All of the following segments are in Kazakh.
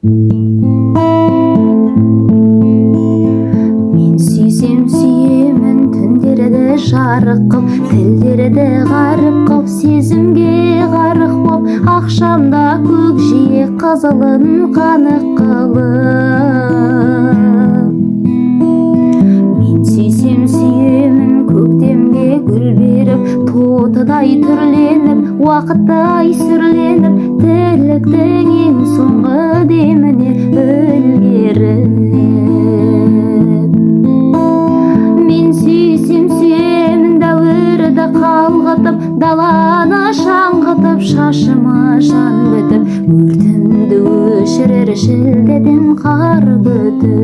Мен сүйсем сүйемін түндерде жарық қып, тілдерде ғарып қып, сезімге ғарық боп, ақшамда көкжиек қызылын қанық қылып. Мен сүйсем сүйемін көктемге гүл беріп, тотыдай түрленіп, уақыттай сүрленіп, тірліктің ең соңғы деміне үлгеріп. Мен сүйсем сүйемін дәуірді қалғытып, даланы шаңғытып, шашыма жан бітіп, өртімді өшірер шілдеден қар күтіп.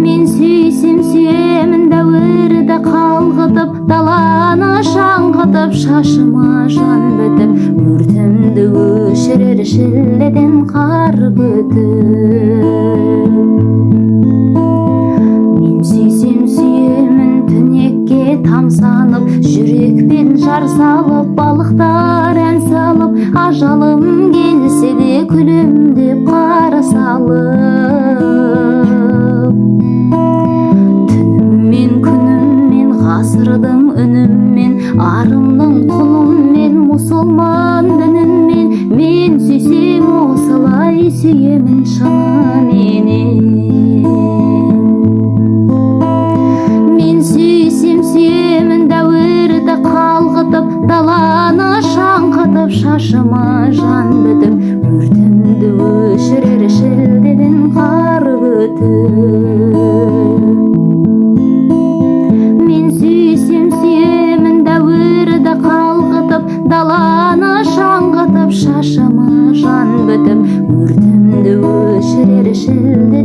Мен сүйсем сүйемін дәуірді қалғытып, даланы шаңғытып, шашыма жан бітіп, өртімді өшірер шілдеден қар күтіп. Мен сүйсем сүйемін түнекке тамсанып, жүрекпен жар салып, балықтар ән салып, ажалым келсе де күлімдеп қарсы алып. Түніммен күніммен, ғасырдың үніммен, арымның құлыммен, мұсылман дініммен, мен сүйсем осылай сүйемін шыныменен. Мен сүйсем сүйемін дәуірді қалғытып, даланы шаңғытып, шашыма жан бітіп, өртімді өшірер шілдеден қар күтіп. Мен сүйсем сүйемін дәуірді қалғытып, даланы шаңғытып, шашыма жан бітіп, өртімді өшірер шілдеден